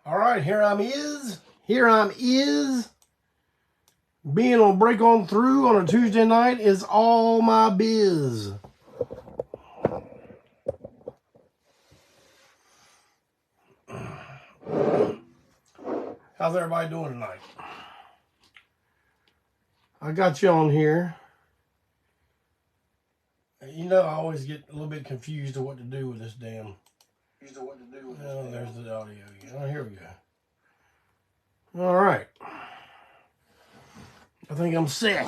All right, here I'm is. Being on Break On Through on a Tuesday night is all my biz. How's everybody doing tonight? I got you on here. You know, I always get a little bit confused of what to do with this damn. Oh, there's the audio again. Oh, here we go. All right. I think I'm set.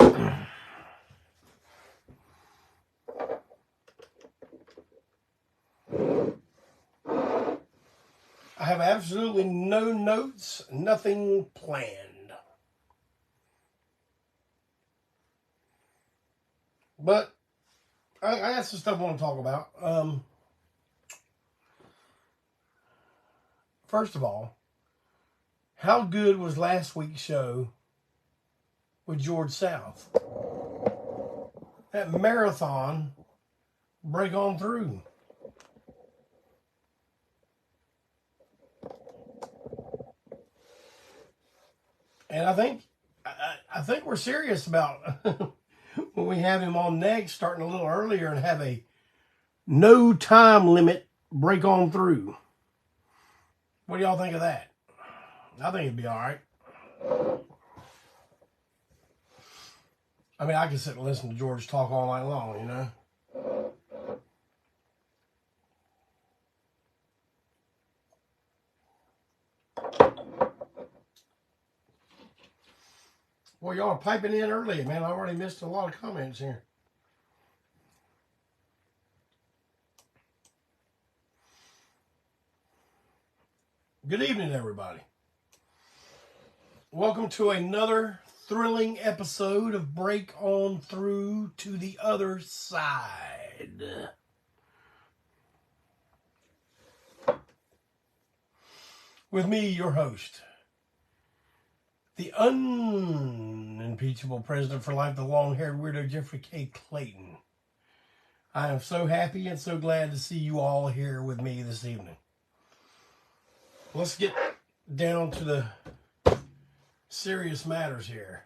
I have absolutely no notes, nothing planned. But I got some stuff I want to talk about. First of all, how good was last week's show with George South? That marathon Break On Through. And I think we're serious about when we have him on next, starting a little earlier and have a no time limit Break On Through. What do y'all think of that? I think it'd be all right. I mean, I could sit and listen to George talk all night long, you know? Well, y'all are piping in early, man. I already missed a lot of comments here. Good evening, everybody. Welcome to another thrilling episode of Break On Through to the Other Side. With me, your host, the unimpeachable president for life, the long-haired weirdo Jeffrey K. Clayton. I am so happy and so glad to see you all here with me this evening. Let's get down to the serious matters here.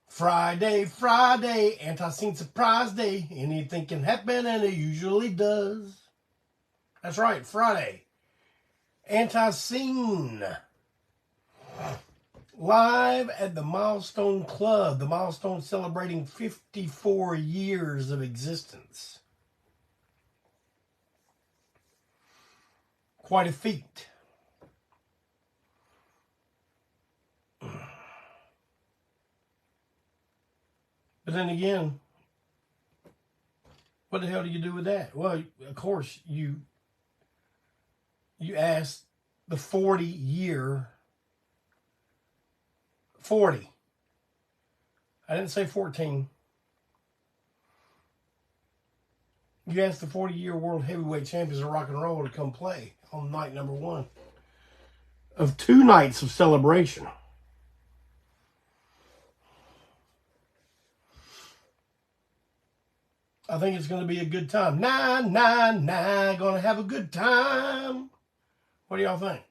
Friday, ANTiSEEN surprise day. Anything can happen, and it usually does. That's right, Friday. ANTiSEEN. Live at the Milestone Club. The Milestone celebrating 54 years of existence. Quite a feat. But then again, what the hell do you do with that? Well, of course, you ask the 40-year... 40. I didn't say 14. You asked the 40-year world heavyweight champions of rock and roll to come play on night number 1 of 2 nights of celebration. I think it's going to be a good time. Gonna have a good time. What do y'all think?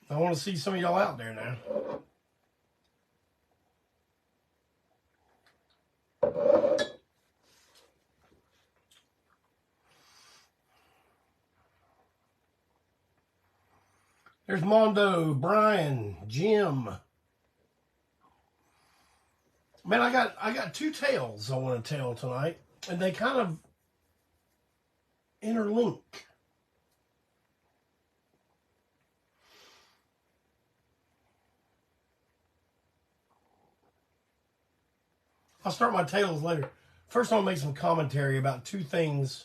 I want to see some of y'all out there now. There's Mondo, Brian, Jim. Man, I got 2 tales I want to tell tonight, and they kind of interlink. I'll start my tales later. First, I'll make some commentary about 2 things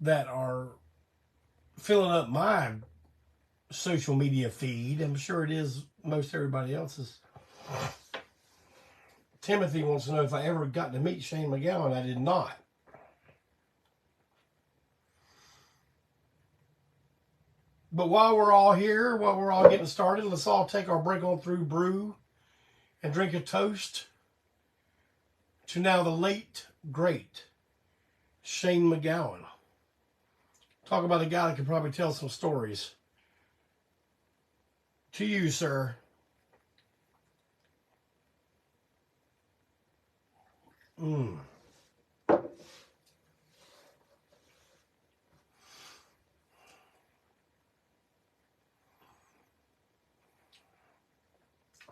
that are filling up my social media feed. I'm sure it is most everybody else's. Timothy wants to know if I ever got to meet Shane MacGowan. I did not. But while we're all here, while we're all getting started, let's all take our Break On Through brew and drink a toast to now the late, great Shane MacGowan. Talk about a guy that could probably tell some stories. To you, sir.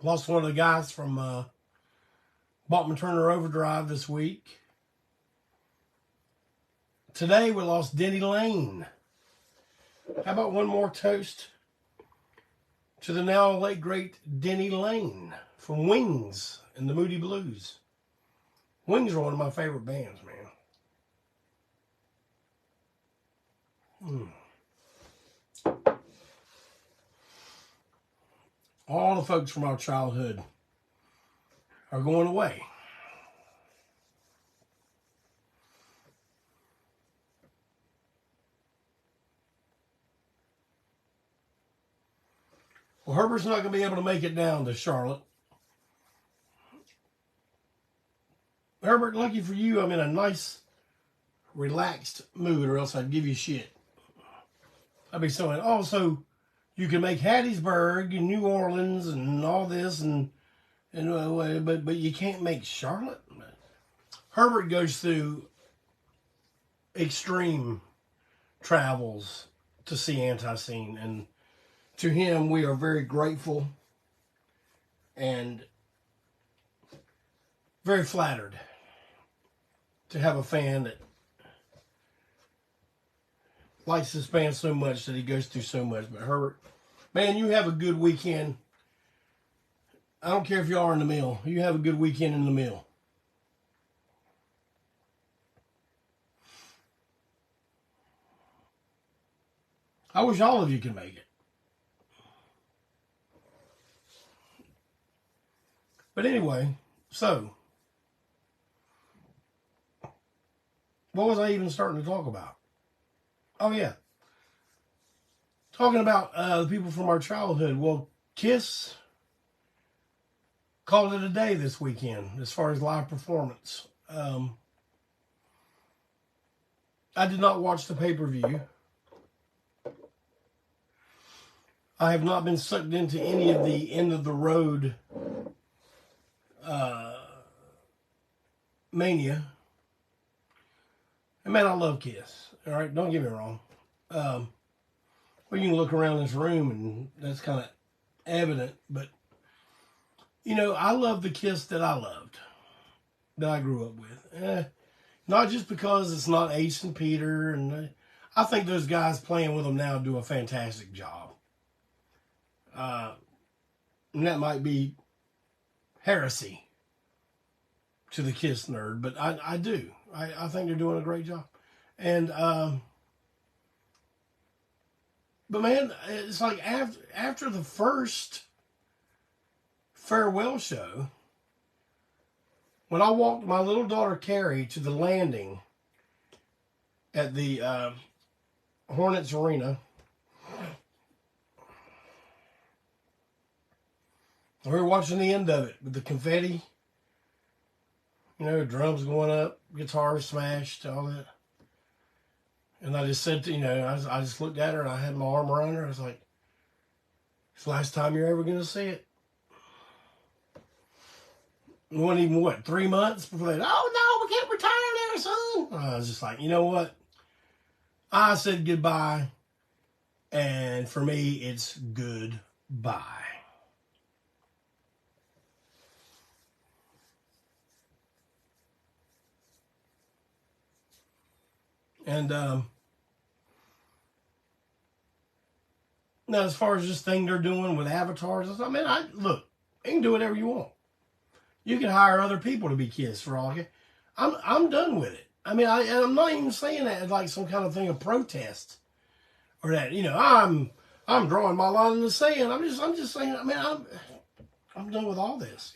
Lost one of the guys from Bachman Turner Overdrive this week. Today we lost Denny Laine. How about one more toast to the now late great Denny Laine from Wings and the Moody Blues. Wings are one of my favorite bands, man. All the folks from our childhood are going away. Well, Herbert's not going to be able to make it down to Charlotte. Herbert, lucky for you, I'm in a nice, relaxed mood, or else I'd give you shit. I'd be saying, oh, so you can make Hattiesburg and New Orleans and all this, but you can't make Charlotte? Herbert goes through extreme travels to see ANTiSEEN, and to him, we are very grateful and very flattered to have a fan that likes this band so much that he goes through so much. But Herbert, man, you have a good weekend. I don't care if you are in the mill. You have a good weekend in the mill. I wish all of you could make it. But anyway, so what was I even starting to talk about? Oh, yeah. Talking about the people from our childhood. Well, Kiss called it a day this weekend as far as live performance. I did not watch the pay-per-view. I have not been sucked into any of the end-of-the-road mania. And man, I love Kiss. All right, don't get me wrong. Well, you can look around this room and that's kind of evident. But, you know, I love the Kiss that I loved, that I grew up with. Not just because it's not Ace and Peter. And I think those guys playing with them now do a fantastic job. And that might be heresy to the Kiss nerd, but I do. I think they're doing a great job. And, but man, it's like after the first farewell show, when I walked my little daughter Carrie to the landing at the Hornets Arena, we were watching the end of it with the confetti, you know, drums going up, guitars smashed, all that. And I just said, I just looked at her and I had my arm around her. I was like, it's the last time you're ever going to see it. It wasn't even, 3 months before they, oh no, we can't retire there, son. I was just like, you know what? I said goodbye. And for me, it's goodbye. And now, as far as this thing they're doing with avatars, look, you can do whatever you want. You can hire other people to be Kiss for all I care. I'm done with it. I'm not even saying that as like some kind of thing of protest, or that I'm drawing my line in the sand. I'm just saying. I'm done with all this.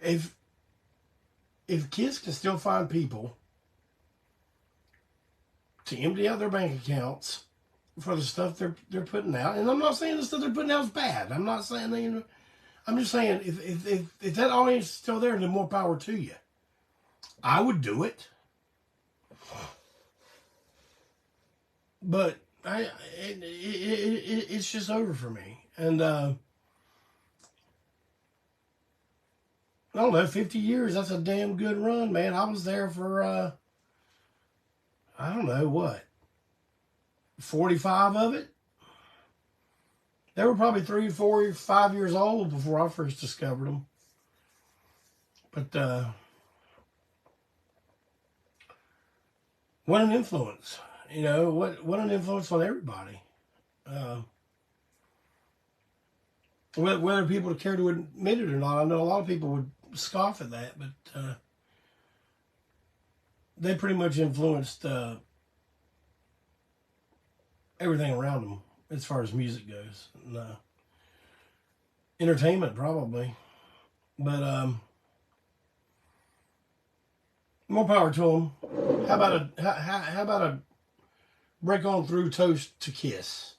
If Kiss can still find people to empty out their bank accounts for the stuff they're putting out, and I'm not saying the stuff they're putting out is bad. I'm not saying that. I'm just saying if that audience is still there, then more power to you. I would do it. But it's just over for me. And I don't know, 50 years, that's a damn good run, man. I was there for, I don't know, what, 45 of it? They were probably 3, 4, 5 years old before I first discovered them. But what an influence. You know, what an influence on everybody. Whether people care to admit it or not, I know a lot of people would scoff at that, but they pretty much influenced everything around them as far as music goes. And, entertainment, probably. But more power to them. How about a break on through toast to Kiss?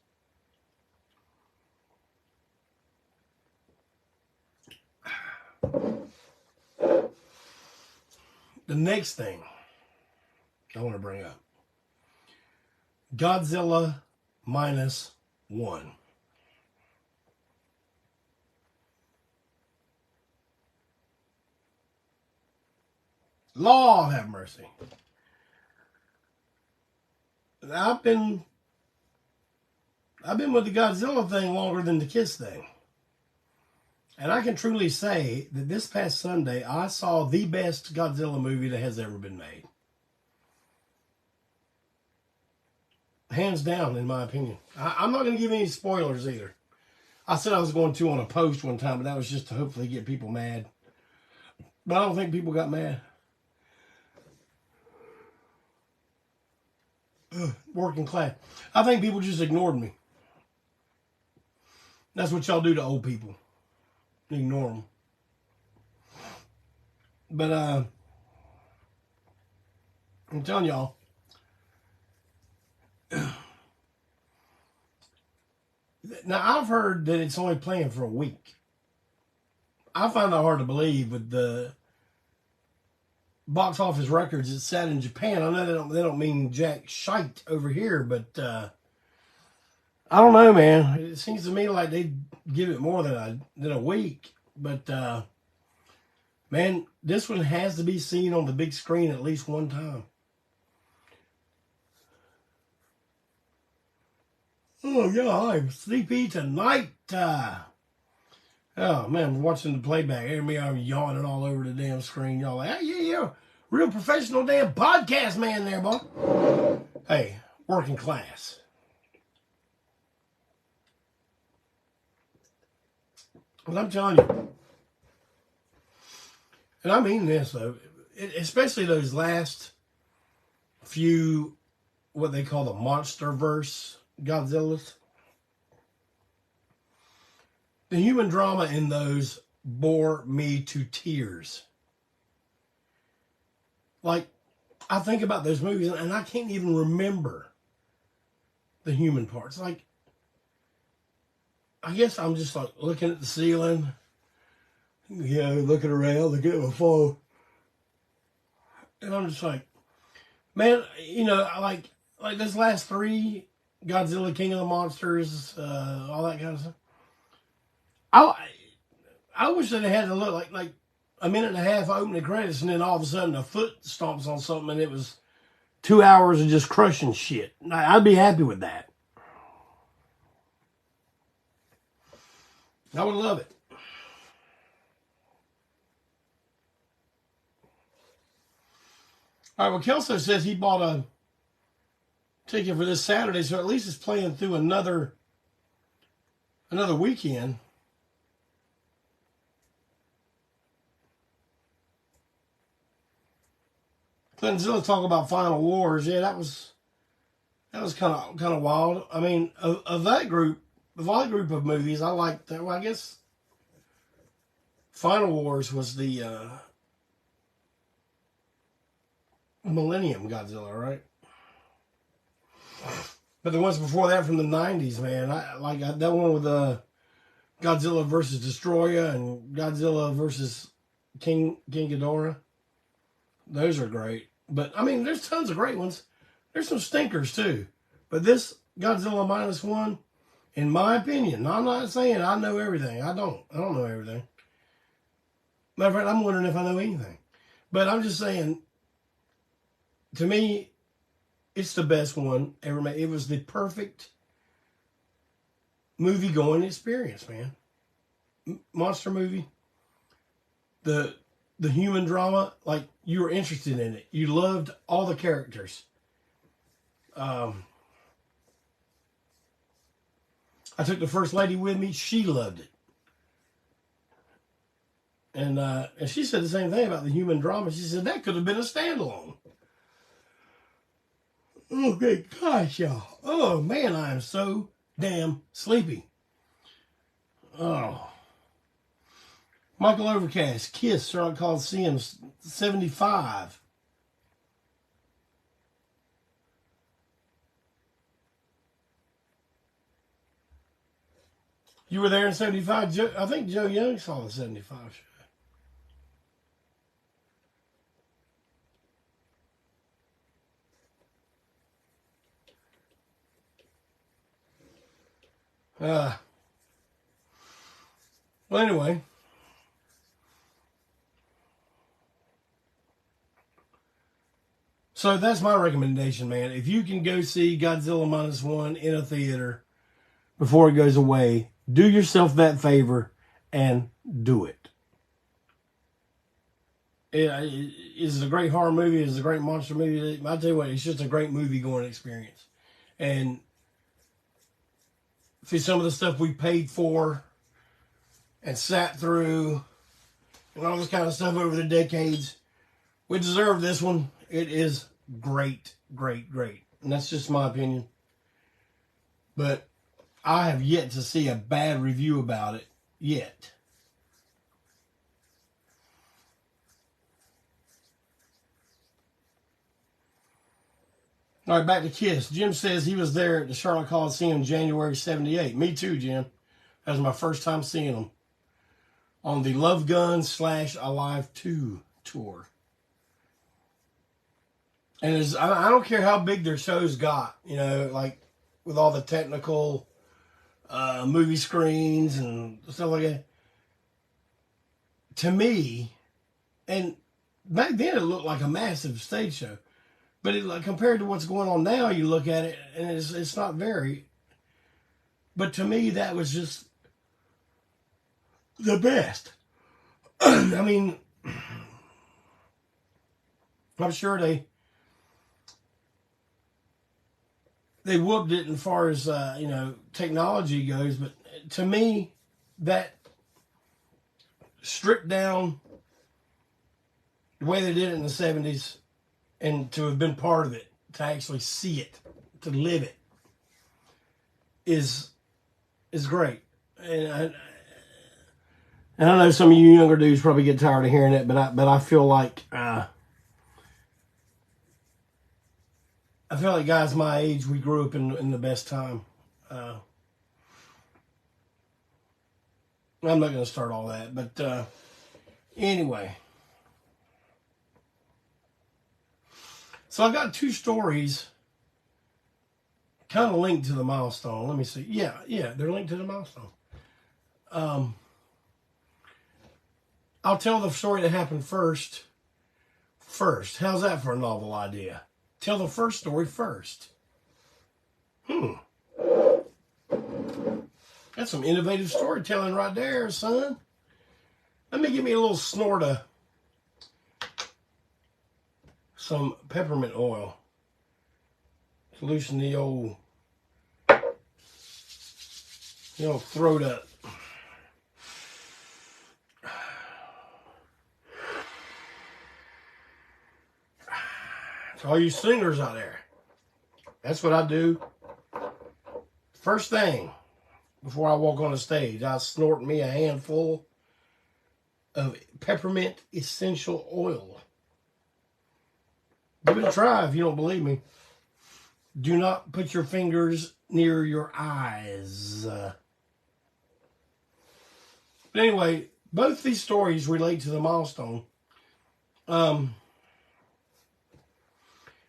The next thing I want to bring up, Godzilla -1. Lord have mercy. I've been with the Godzilla thing longer than the Kiss thing. And I can truly say that this past Sunday, I saw the best Godzilla movie that has ever been made. Hands down, in my opinion. I'm not going to give any spoilers either. I said I was going to on a post one time, but that was just to hopefully get people mad. But I don't think people got mad. Working class. I think people just ignored me. That's what y'all do to old people. Ignore them. But I'm telling y'all, now I've heard that it's only playing for a week. I find that hard to believe with the box office records it's set in Japan. I know they don't mean jack shite over here, but I don't know, man. It seems to me like they give it more than a week. But man, this one has to be seen on the big screen at least one time. Oh yeah, I'm sleepy tonight. Oh man, I'm watching the playback. Hear me, I'm yawning all over the damn screen. Y'all like, hey, yeah, real professional damn podcast man there, boy. Hey, working class. But I'm telling you, and I mean this though, especially those last few, what they call the MonsterVerse Godzillas. The human drama in those bore me to tears. Like, I think about those movies and I can't even remember the human parts. Like, I guess I'm just like looking at the ceiling, looking around, looking at my phone. And I'm just like, man, like those last 3, Godzilla, King of the Monsters, all that kind of stuff. I wish that it had to look like a minute and a half opening credits and then all of a sudden a foot stomps on something and it was 2 hours of just crushing shit. I'd be happy with that. I would love it. All right, well, Kelso says he bought a ticket for this Saturday, so at least it's playing through another weekend. Godzilla talk about Final Wars. Yeah, that was kind of wild. I mean, of that group of movies, I liked that. Well, I guess Final Wars was the Millennium Godzilla, right? But the ones before that from the 90s, man, I like that one with Godzilla versus Destroyer and Godzilla versus King Ghidorah. Those are great. But, I mean, there's tons of great ones. There's some stinkers, too. But this Godzilla -1, in my opinion, I'm not saying I know everything. I don't know everything. Matter of fact, I'm wondering if I know anything. But I'm just saying, to me, it's the best one ever made. It was the perfect movie-going experience, man. Monster movie. The human drama, like, you were interested in it. You loved all the characters. I took the First Lady with me. She loved it. And she said the same thing about the human drama. She said that could have been a standalone. Oh, good gosh, y'all. Oh, man, I am so damn sleepy. Oh. Michael Overcast, Kiss, Sherlock Coliseum, 75. You were there in 75? I think Joe Young saw the 75 show. Well, anyway. So that's my recommendation, man. If you can go see Godzilla -1 in a theater before it goes away, do yourself that favor and do it. It is a great horror movie. It's a great monster movie. I tell you what, it's just a great movie-going experience. And see, some of the stuff we paid for and sat through and all this kind of stuff over the decades, we deserve this one. It is great, great, great. And that's just my opinion. But I have yet to see a bad review about it yet. All right, back to Kiss. Jim says he was there at the Charlotte Coliseum January 78. Me too, Jim. That was my first time seeing them on the Love Gun / Alive 2 tour. And I don't care how big their shows got, you know, like with all the technical movie screens and stuff like that. To me, and back then it looked like a massive stage show. But like, compared to what's going on now, you look at it and it's not very. But to me, that was just the best. I mean, I'm sure they whooped it as far as you know, technology goes. But to me, that stripped down the way they did it in the 70s, and to have been part of it, to actually see it, to live it, is great. And I know some of you younger dudes probably get tired of hearing it, but I feel like guys my age, we grew up in the best time. I'm not going to start all that, but anyway. So I got two stories kind of linked to the milestone. Let me see. Yeah, they're linked to the milestone. I'll tell the story that happened first. How's that for a novel idea? Tell the first story first. That's some innovative storytelling right there, son. Let me give me a little snort of some peppermint oil to loosen the old throat up. To all you singers out there, that's what I do. First thing, before I walk on the stage, I snort me a handful of peppermint essential oil. Give it a try if you don't believe me. Do not put your fingers near your eyes. But anyway, both these stories relate to the milestone.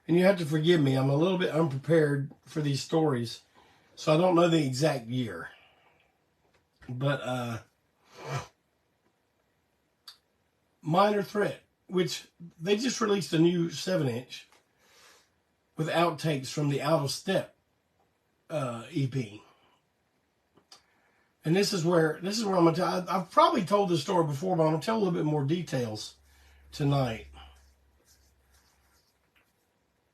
And you have to forgive me, I'm a little bit unprepared for these stories, so I don't know the exact year. But Minor Threat, which they just released a new 7-inch with outtakes from the Out of Step EP. And this is where I'm going to tell. I've probably told this story before, but I'm going to tell a little bit more details tonight.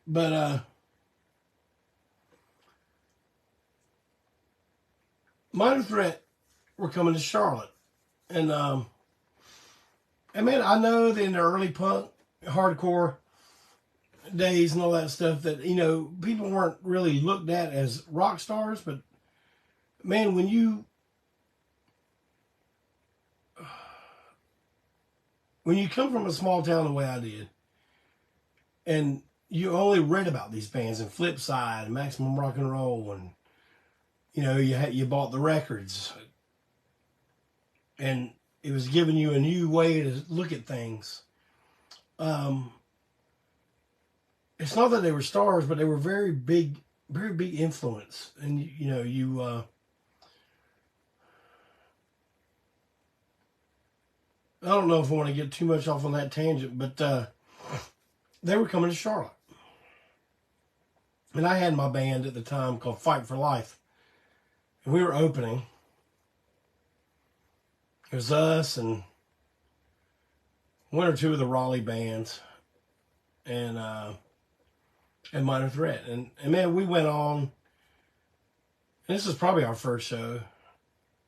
But Minor Threat were coming to Charlotte. And man, I know that in the early punk, hardcore days and all that stuff that, you know, people weren't really looked at as rock stars. But man, when you come from a small town the way I did, and you only read about these bands and Flipside and Maximum Rock and Roll, and you know, you bought the records, and it was giving you a new way to look at things. It's not that they were stars, but they were very big influence. And you know, I don't know if I want to get too much off on that tangent, but they were coming to Charlotte. And I had my band at the time called Fight for Life. And we were opening. It was us and one or two of the Raleigh bands and Minor Threat. And man, we went on. And this is probably our first show.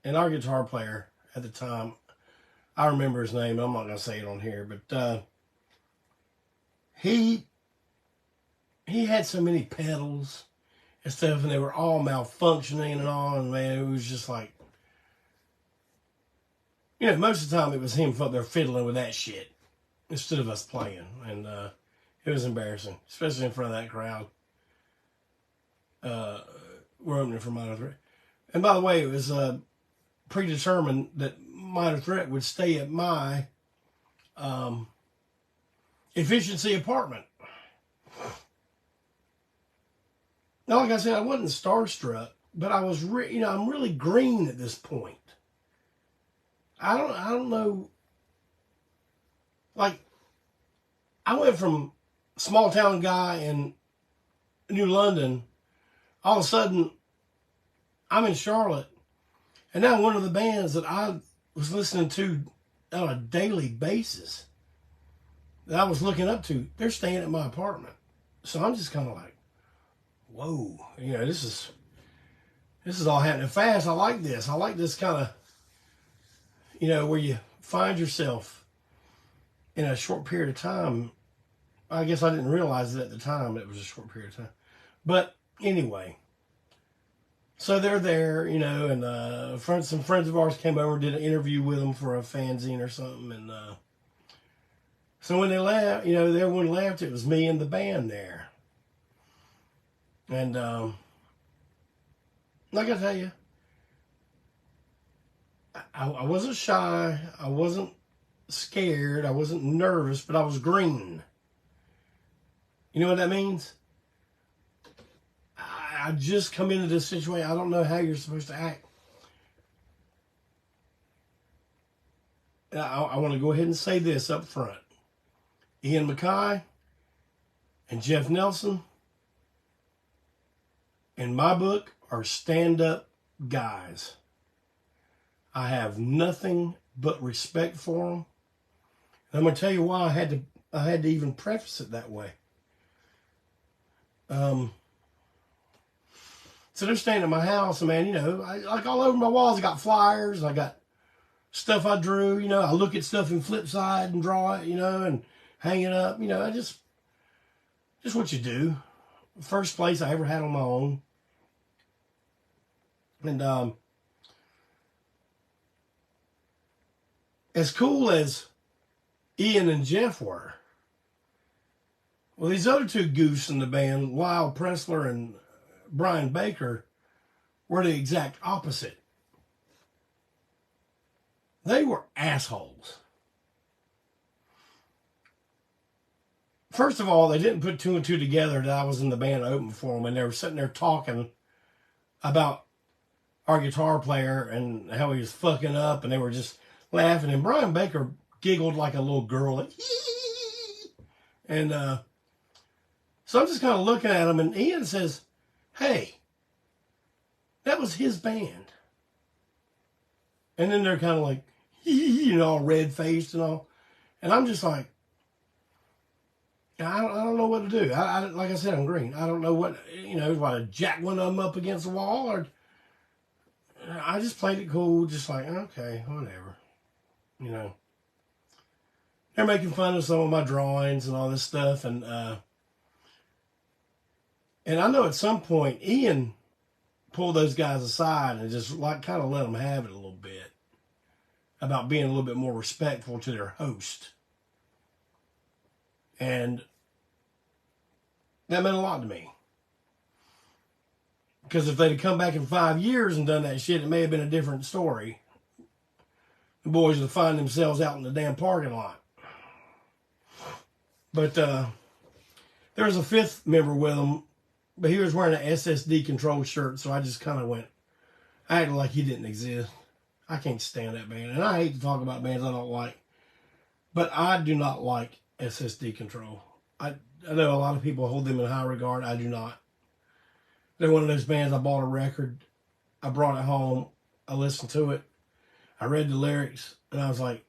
And our guitar player at the time, I remember his name. I'm not going to say it on here, but he had so many pedals and stuff, and they were all malfunctioning and all. And man, it was just like, you know, most of the time it was him up there fiddling with that shit instead of us playing, and it was embarrassing, especially in front of that crowd. We're opening for Minor Threat, and by the way, it was predetermined that Minor Threat would stay at my efficiency apartment. Now, like I said, I wasn't starstruck, but I was, you know, I'm really green at this point. I don't know. Like, I went from small town guy in New London, all of a sudden, I'm in Charlotte, and now one of the bands that I was listening to on a daily basis that I was looking up to, they're staying at my apartment. So I'm just kind of like, whoa, you know, this is all happening fast. I like this. I like this kind of, you know, where you find yourself in a short period of time. I guess I didn't realize it at the time that it was a short period of time. But anyway, so they're there, you know, and some friends of ours came over and did an interview with them for a fanzine or something. And so when they left, you know, everyone left, it was me and the band there. And like I tell you, I wasn't shy, I wasn't scared, I wasn't nervous, but I was green. You know what that means? I just come into this situation. I don't know how you're supposed to act. I want to go ahead and say this up front. Ian Mackay and Jeff Nelson, in my book, are stand-up guys. I have nothing but respect for them. And I'm going to tell you why I had to even preface it that way. So they're staying at my house, and man, you know, like all over my walls, I got flyers, I got stuff I drew, you know, I look at stuff in Flipside and draw it, you know, and hang it up, you know, I just what you do. First place I ever had on my own. And as cool as Ian and Jeff were, well, these other two goofs in the band, Lyle Pressler and Brian Baker, were the exact opposite. They were assholes. first of all, they didn't put two and two together that I was in the band opening for them, and they were sitting there talking about our guitar player and how he was fucking up, and they were just laughing. And Brian Baker giggled like a little girl, like, and so I'm just kind of looking at him, and Ian says, "Hey, that was his band." And then they're kind of like, all red faced and all, and I'm just like, I don't know what to do. Like I said, I'm green. I don't know what, why to jack one of them up against the wall, or I just played it cool, just like, okay, whatever. They're making fun of some of my drawings and all this stuff, and I know at some point Ian pulled those guys aside and just like kind of let them have it a little bit about being a little bit more respectful to their host. And that meant a lot to me. Because if they'd have come back in 5 years and done that shit, it may have been a different story. The boys would find themselves out in the damn parking lot. But there was a fifth member with them, but he was wearing an SSD control shirt, so I just kind of went, I acted like he didn't exist. I can't stand that band. And I hate to talk about bands I don't like, but I do not like SSD control. I know a lot of people hold them in high regard. I do not. They're one of those bands. I bought a record. I brought it home. I listened to it. I read the lyrics, and I was like,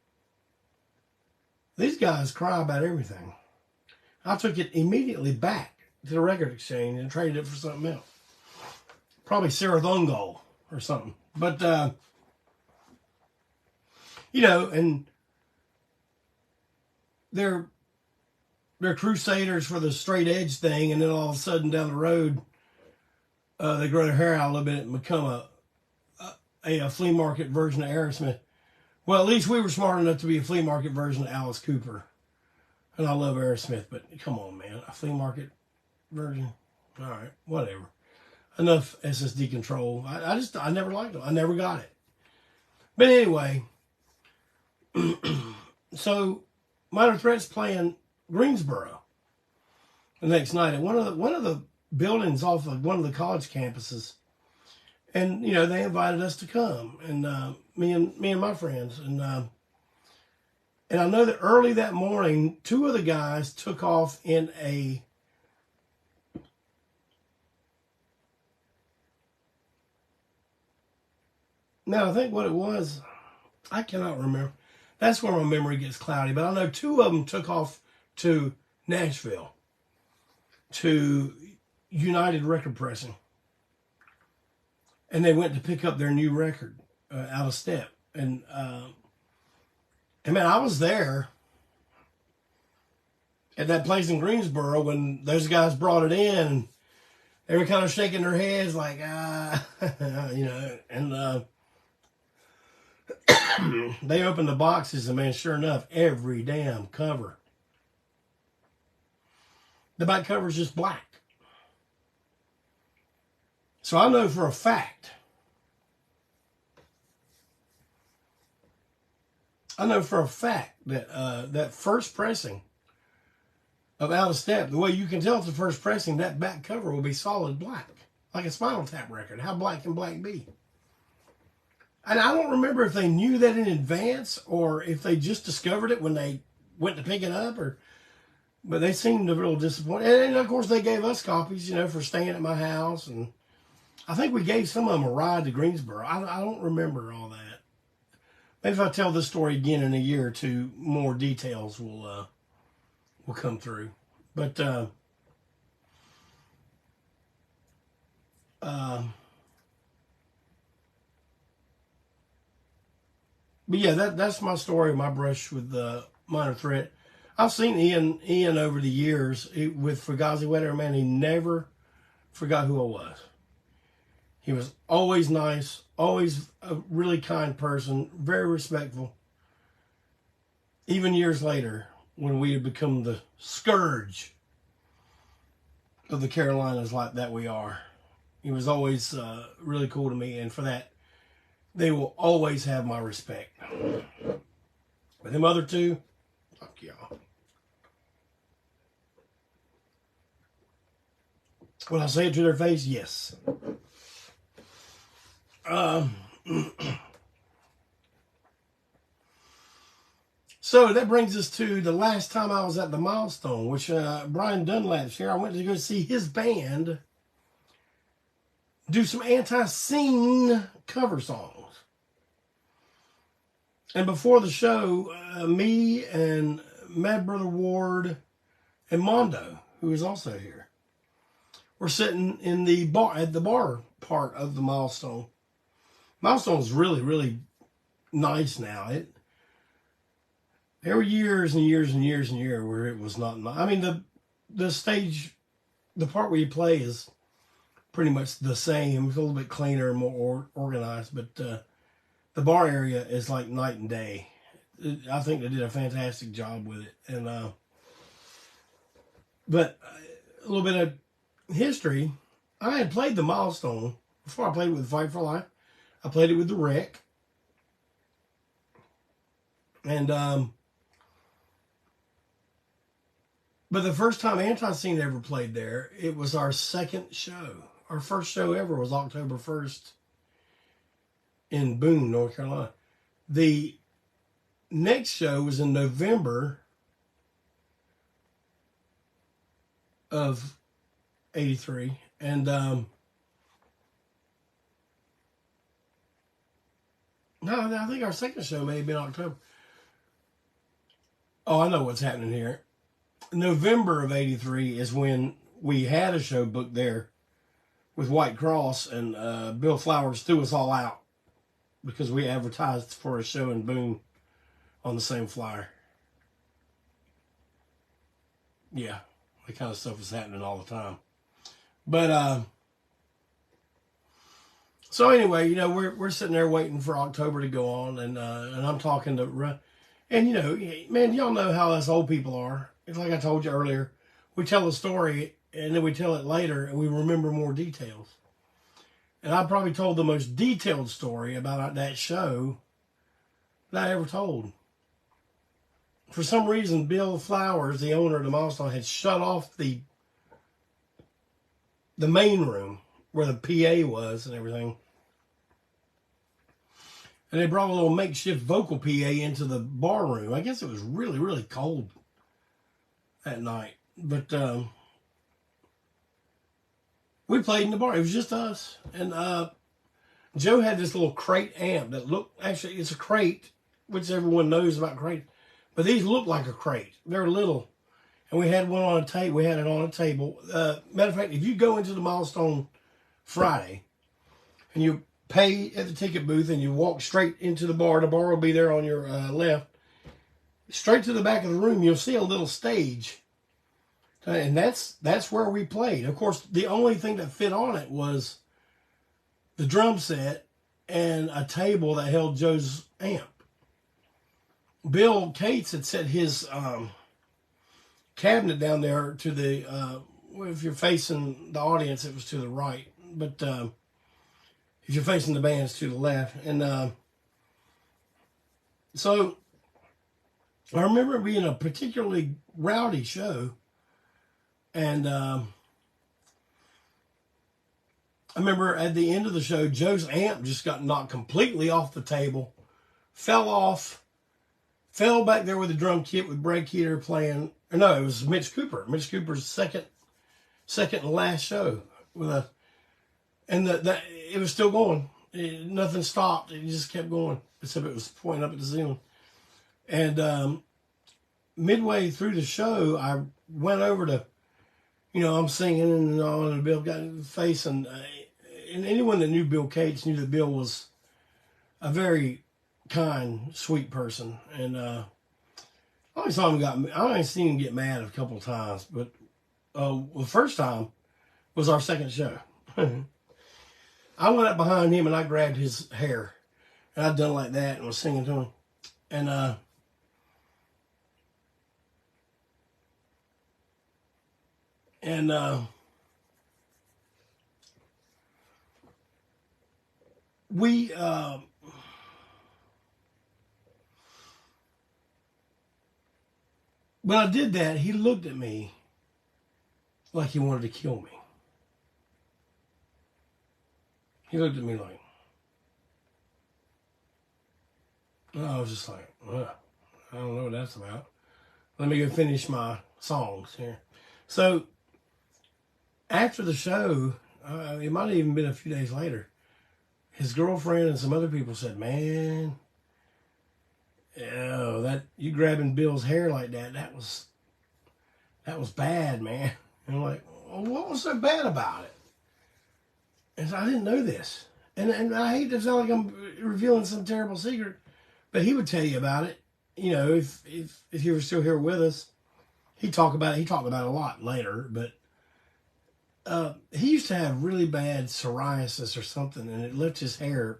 these guys cry about everything. I took it immediately back to the record exchange and traded it for something else. Probably Sarathungal or something. But, and they're crusaders for the straight edge thing, and then all of a sudden down the road, they grow their hair out a little bit and become a flea market version of Aerosmith. Well, at least we were smart enough to be a flea market version of Alice Cooper. And I love Aerosmith, but come on, man. A flea market version? All right, whatever. Enough SSD control. I never liked them. I never got it. But anyway, so Minor Threat's playing Greensboro the next night at one of the buildings off of one of the college campuses. And, they invited us to come, and me and my friends. And I know that early that morning, two of the guys took off in a now I think what it was, I cannot remember. That's where my memory gets cloudy. But I know two of them took off to Nashville, to United Record Pressing. And they went to pick up their new record, Out of Step. And man, I was there at that place in Greensboro when those guys brought it in. And they were kind of shaking their heads like, and they opened the boxes, and man, sure enough, every damn cover. The back cover is just black. So I know for a fact, that that first pressing of Out of Step, the way you can tell it's the first pressing, that back cover will be solid black, like a Spinal Tap record. How black can black be? And I don't remember if they knew that in advance or if they just discovered it when they went to pick it up, but they seemed a little disappointed. And of course, they gave us copies, for staying at my house, and I think we gave some of them a ride to Greensboro. I don't remember all that. Maybe if I tell this story again in a year or two, more details will come through. But yeah, that's my story, my brush with Minor Threat. I've seen Ian over the years with Fugazi Weather, man. He never forgot who I was. He was always nice, always a really kind person, very respectful. Even years later, when we had become the scourge of the Carolinas like that we are, he was always really cool to me, and for that, they will always have my respect. But them other two, fuck y'all. Will I say it to their face? Yes. So that brings us to the last time I was at the Milestone, which Brian Dunlap's here. I went to go see his band do some ANTiSEEN cover songs. And before the show, me and Mad Brother Ward and Mondo, who is also here, were sitting in the bar, at the bar part of the Milestone. Milestone's really, really nice now. There were years and years and years and years where it was not nice. I mean, the stage, the part where you play is pretty much the same. It's a little bit cleaner and more organized, but the bar area is like night and day. I think they did a fantastic job with it. And but a little bit of history. I had played the Milestone before. I played with Fight for Life. I played it with the Wreck. And but the first time ANTiSEEN ever played there, it was our second show. Our first show ever was October 1st in Boone, North Carolina. The next show was in November of 83. And no, I think our second show may have been October. Oh, I know what's happening here. November of 83 is when we had a show booked there with White Cross, and Bill Flowers threw us all out because we advertised for a show in Boone on the same flyer. Yeah, that kind of stuff is happening all the time. But so anyway, you know, we're sitting there waiting for October to go on, and I'm talking to, and you know, man, y'all know how us old people are. It's like I told you earlier. We tell a story, and then we tell it later, and we remember more details. And I probably told the most detailed story about that show that I ever told. For some reason, Bill Flowers, the owner of the Milestone, had shut off the main room where the PA was and everything. And they brought a little makeshift vocal PA into the bar room. I guess it was really, really cold that night. But we played in the bar. It was just us. And Joe had this little crate amp that looked, actually, it's a crate, which everyone knows about crate. But these look like a crate. They're little. And we had one on a table. We had it on a table. Matter of fact, if you go into the Milestone Friday and you pay at the ticket booth and you walk straight into the bar will be there on your left. Straight to the back of the room, you'll see a little stage. And that's where we played. Of course, the only thing that fit on it was the drum set and a table that held Joe's amp. Bill Cates had set his cabinet down there to the, if you're facing the audience, it was to the right. But if you're facing the band, it's to the left. And so I remember it being a particularly rowdy show. And I remember at the end of the show, Joe's amp just got knocked completely off the table, fell fell back there with the drum kit with Brad Keeter playing. Or no, it was Mitch Cooper. Mitch Cooper's second and last show with and it was still going. Nothing stopped. It just kept going, except it was pointing up at the ceiling. And midway through the show, I went over to, you know, I'm singing and all, and Bill got in the face, and anyone that knew Bill Cates knew that Bill was a very kind, sweet person. And I only seen him get mad a couple of times, but the first time was our second show. I went up behind him and I grabbed his hair, and I'd done like that and was singing to him. And when I did that, he looked at me like he wanted to kill me. He looked at me like, I was just like, I don't know what that's about. Let me go finish my songs here. So after the show, it might have even been a few days later, his girlfriend and some other people said, man, that you grabbing Bill's hair like that was bad, man. And I'm like, well, what was so bad about it? And so I didn't know this. And I hate to sound like I'm revealing some terrible secret, but he would tell you about it. You know, if he were still here with us, he'd talk about it. He talked about it a lot later, but he used to have really bad psoriasis or something, and it left his hair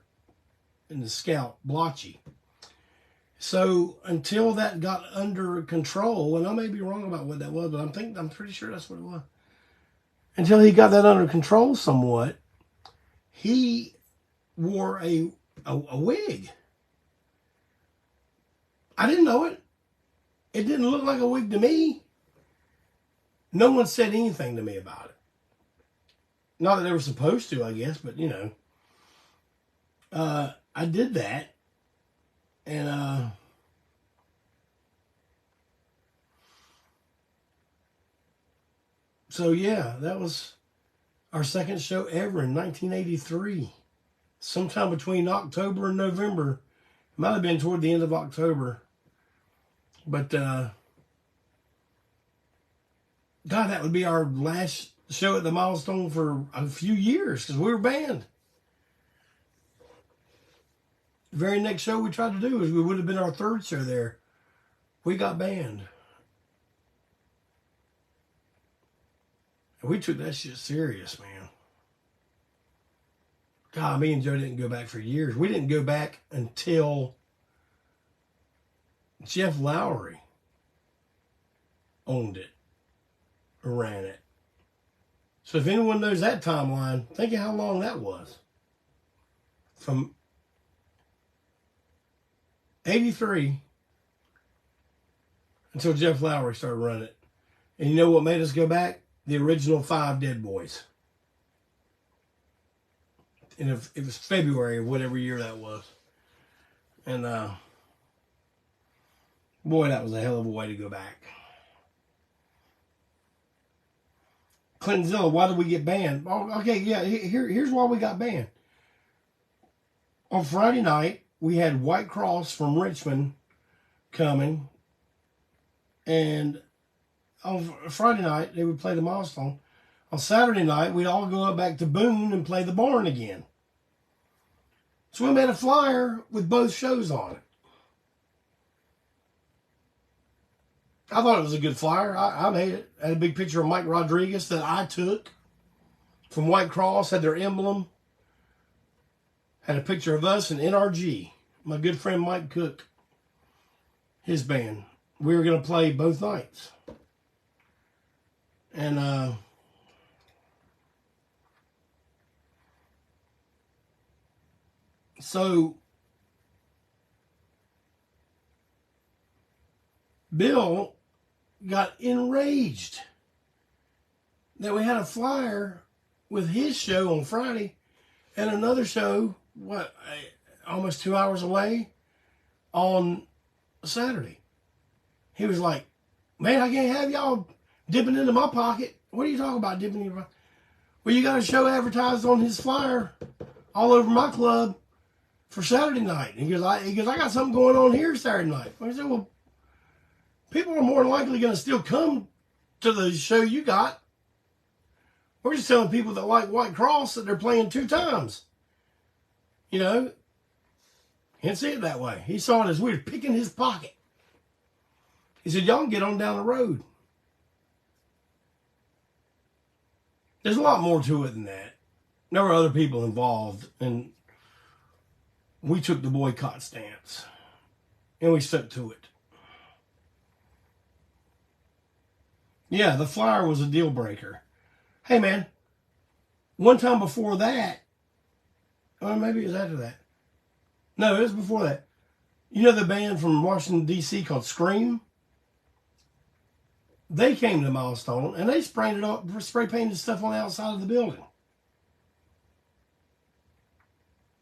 in the scalp blotchy. So until that got under control, and I may be wrong about what that was, but I'm pretty sure that's what it was. Until he got that under control somewhat, he wore a wig. I didn't know it. It didn't look like a wig to me. No one said anything to me about it. Not that they were supposed to, I guess, but, you know. I did that. And, so, yeah, that was our second show ever in 1983. Sometime between October and November. It might have been toward the end of October. But, God, that would be our last show at the Milestone for a few years because we were banned. The very next show we tried to do was we would have been our third show there. We got banned. And we took that shit serious, man. God, me and Joe didn't go back for years. We didn't go back until Jeff Lowry owned it or ran it. So if anyone knows that timeline, think of how long that was. From 83 until Jeff Lowry started running it. And you know what made us go back? The original 5 Dead Boys. And it was February of whatever year that was. And boy, that was a hell of a way to go back. Clintonzilla, why did we get banned? Oh, okay, yeah, here's why we got banned. On Friday night, we had White Cross from Richmond coming. And on Friday night, they would play the Milestone. On Saturday night, we'd all go up back to Boone and play the Barn again. So we made a flyer with both shows on it. I thought it was a good flyer. I made it. I had a big picture of Mike Rodriguez that I took from White Cross, had their emblem. Had a picture of us and NRG, my good friend Mike Cook, his band. We were going to play both nights. And so Bill got enraged that we had a flyer with his show on Friday and another show, almost 2 hours away on Saturday. He was like, man, I can't have y'all dipping into my pocket. What are you talking about dipping in your pocket? Well, you got a show advertised on his flyer all over my club for Saturday night. He goes, I got something going on here Saturday night. I said, well, people are more than likely going to still come to the show you got. We're just telling people that like White Cross that they're playing 2 times. You know, he didn't see it that way. He saw it as we were picking his pocket. He said, y'all can get on down the road. There's a lot more to it than that. There were other people involved, and we took the boycott stance, and we stuck to it. Yeah, the flyer was a deal breaker. Hey, man, one time before that, or maybe it was after that. No, it was before that. You know the band from Washington, D.C. called Scream? They came to Milestone, and they spray painted stuff on the outside of the building.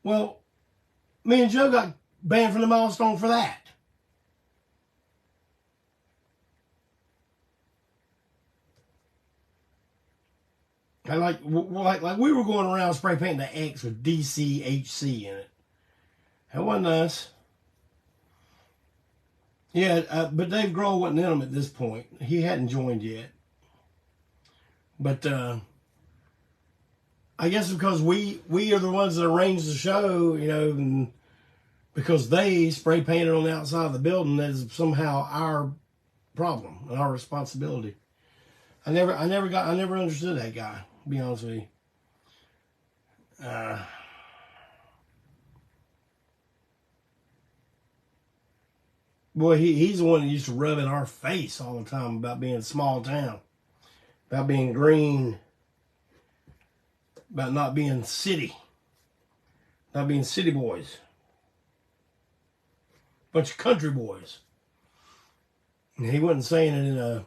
Well, me and Joe got banned from the Milestone for that. Like we were going around spray painting the X with DCHC in it. That wasn't us. Yeah, but Dave Grohl wasn't in them at this point. He hadn't joined yet. But I guess because we are the ones that arranged the show, you know, and because they spray painted on the outside of the building, that is somehow our problem and our responsibility. I never understood that guy, to be honest with you. Boy, he's the one that used to rub in our face all the time about being small town, about being green, about not being city boys, bunch of country boys. And he wasn't saying it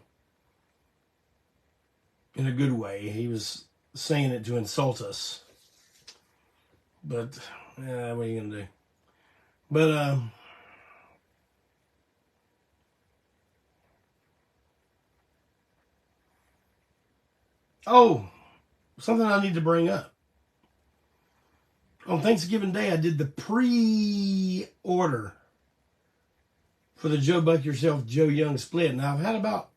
in a good way. He was saying it to insult us. But what are you gonna do? But oh, something I need to bring up. On Thanksgiving Day, I did the pre-order for the Joe Buck Yourself, Joe Young split. Now, I've had about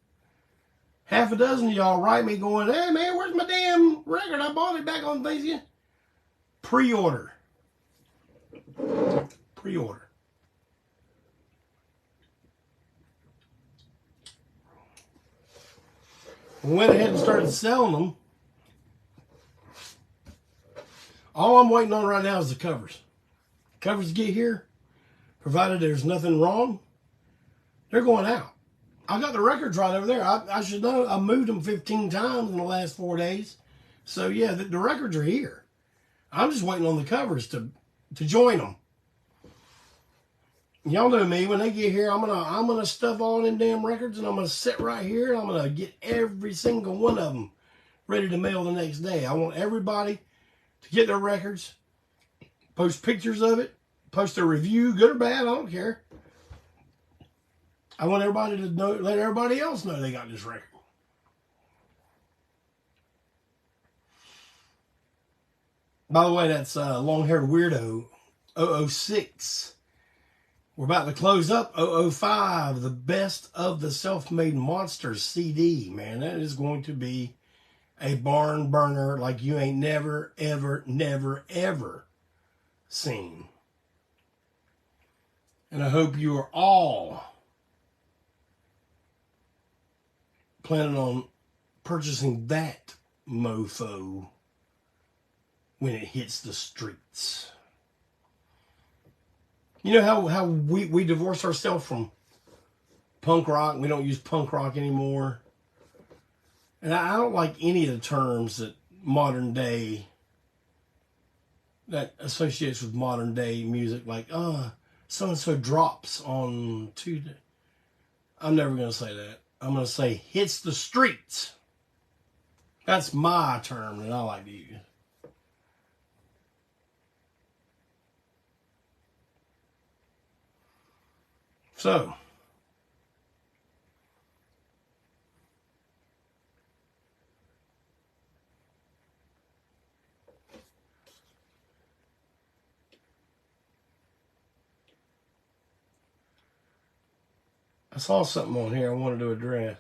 half a dozen of y'all write me going, hey, man, where's my damn record? I bought it back on Thanksgiving. Pre-order. Pre-order. We went ahead and started selling them. All I'm waiting on right now is the covers. Covers get here, provided there's nothing wrong, they're going out. I got the records right over there. I should know. I moved them 15 times in the last 4 days. So, yeah, the records are here. I'm just waiting on the covers to join them. Y'all know me. When they get here, I'm gonna stuff all them damn records, and I'm gonna sit right here, and I'm gonna get every single one of them ready to mail the next day. I want everybody to get their records, post pictures of it, post a review, good or bad, I don't care. I want everybody to know, let everybody else know they got this record. By the way, that's Long-Haired Weirdo 006. We're about to close up 005, the Best of the Self-Made Monsters CD. Man, that is going to be a barn burner like you ain't never, ever, never, ever seen. And I hope you are all planning on purchasing that mofo when it hits the streets. You know how we divorce ourselves from punk rock? We don't use punk rock anymore. And I don't like any of the terms that associates with modern day music, like, so-and-so drops on Tuesday. I'm never going to say that. I'm going to say hits the streets. That's my term that I like to use. So, I saw something on here I wanted to address.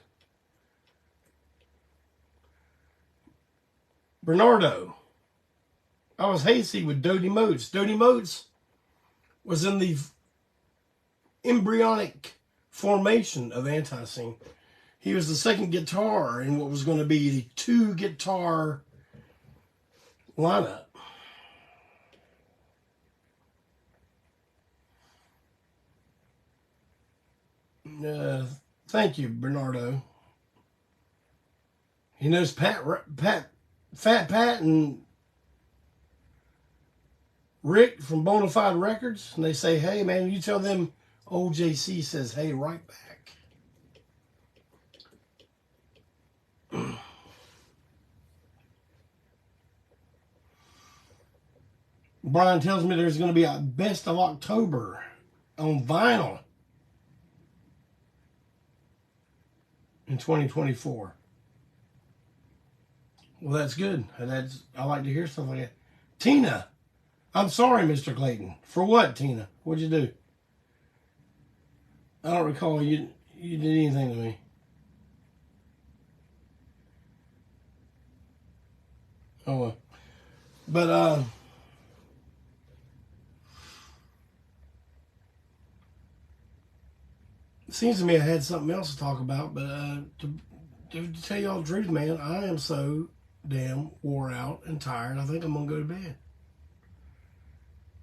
Bernardo. I was hasty with Dodie Motes. Dodie Motes was in the embryonic formation of ANTiSEEN. He was the second guitar in what was going to be the 2-guitar lineup. Thank you, Bernardo. He knows Fat Pat and Rick from Bonafide Records, and they say, hey, man, you tell them old JC says, hey, right back. Brian tells me there's going to be a best of October on vinyl in 2024. Well, that's good. I like to hear stuff like that. Tina, I'm sorry, Mr. Clayton. For what, Tina? What'd you do? I don't recall you did anything to me. Oh well. But it seems to me I had something else to talk about, but to tell y'all the truth, man, I am so damn wore out and tired. I think I'm gonna go to bed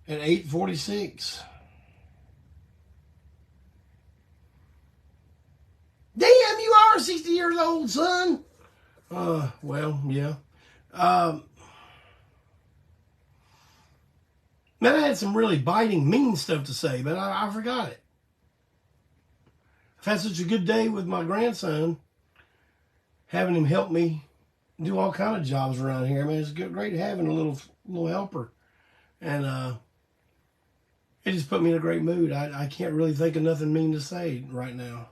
at 8:46. Damn, you are 60 years old, son. Well, yeah. Man, I had some really biting, mean stuff to say, but I forgot it. I've had such a good day with my grandson, having him help me do all kind of jobs around here. I mean, it's great having a little helper, and it just put me in a great mood. I can't really think of nothing mean to say right now.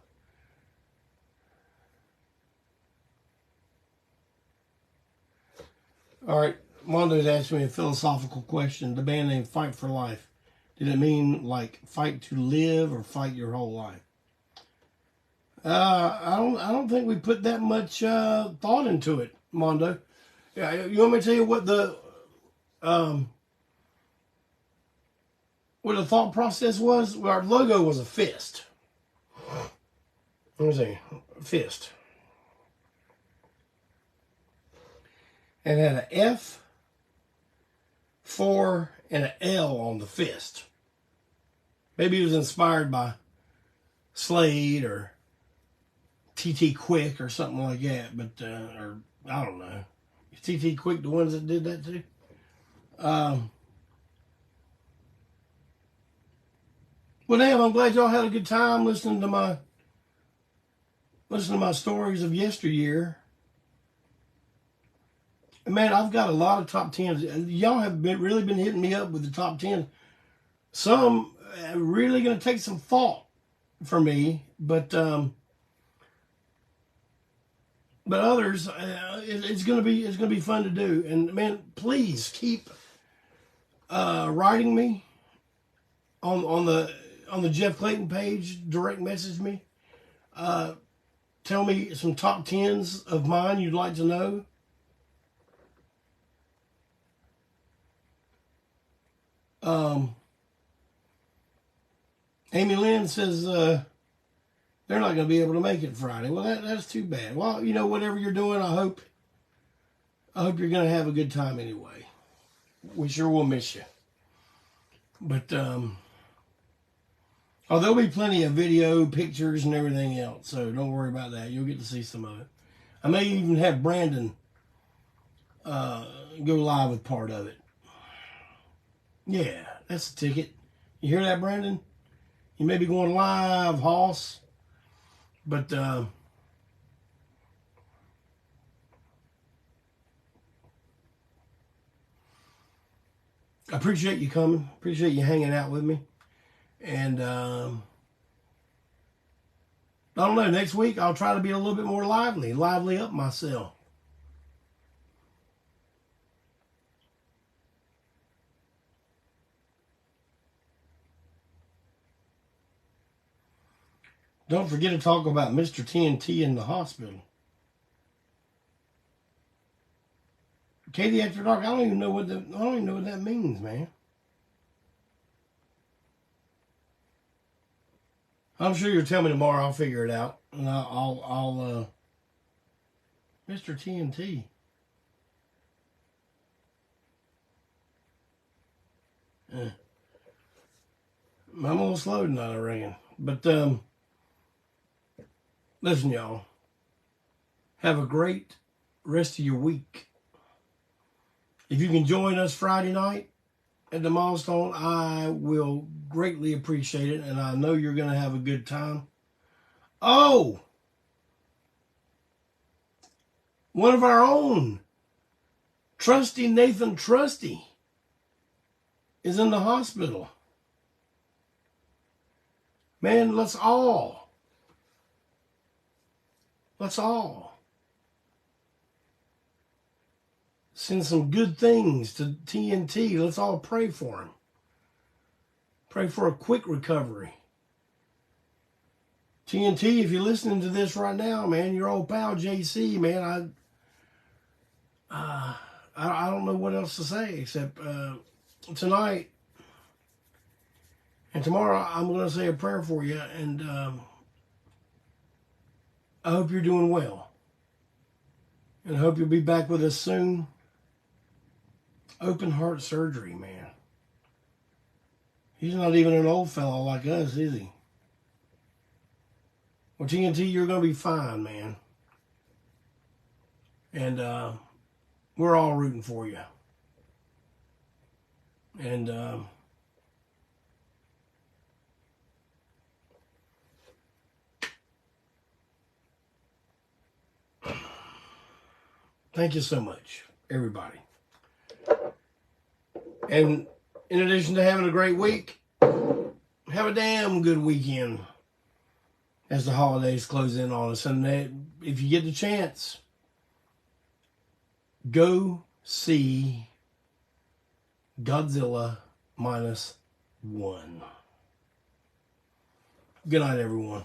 All right, Mondo's asked me a philosophical question. The band name Fight for Life. Did it mean like fight to live or fight your whole life? I don't think we put that much thought into it, Mondo. Yeah, you want me to tell you what the thought process was? Well, our logo was a fist. Let me see, fist, and it had an F, 4, and an L on the fist. Maybe it was inspired by Slade or TT Quick or something like that, but or I don't know. Is TT Quick the ones that did that too? Well, damn, I'm glad y'all had a good time listening to my stories of yesteryear. Man, I've got a lot of top 10s. Y'all have really been hitting me up with the top 10. Some really going to take some thought for me, but others, it's gonna be fun to do. And man, please keep writing me on the Jeff Clayton page. Direct message me. Tell me some top 10s of mine you'd like to know. Amy Lynn says they're not going to be able to make it Friday. Well, that's too bad. Well, you know, whatever you're doing, I hope you're going to have a good time anyway. We sure will miss you. But there'll be plenty of video, pictures, and everything else. So don't worry about that. You'll get to see some of it. I may even have Brandon go live with part of it. Yeah, that's the ticket. You hear that, Brandon? You may be going live, Hoss. But I appreciate you coming. Appreciate you hanging out with me. And I don't know, next week I'll try to be a little bit more lively up myself. Don't forget to talk about Mr. TNT in the hospital. Katie After Dark, I don't even know what that means, man. I'm sure you'll tell me tomorrow. I'll figure it out, and I'll Mr. TNT. I'm a little slow tonight, I reckon. But listen, y'all. Have a great rest of your week. If you can join us Friday night at the Milestone, I will greatly appreciate it, and I know you're going to have a good time. Oh! One of our own, Trusty Nathan Trusty, is in the hospital. Man, let's all send some good things to TNT. Let's all pray for him. Pray for a quick recovery. TNT, if you're listening to this right now, man, your old pal JC, man, I don't know what else to say except tonight and tomorrow I'm going to say a prayer for you, and I hope you're doing well. And I hope you'll be back with us soon. Open heart surgery, man. He's not even an old fella like us, is he? Well, TNT, you're going to be fine, man. And we're all rooting for you. And thank you so much, everybody. And in addition to having a great week, have a damn good weekend as the holidays close in on us. And if you get the chance, go see Godzilla -1. Good night, everyone.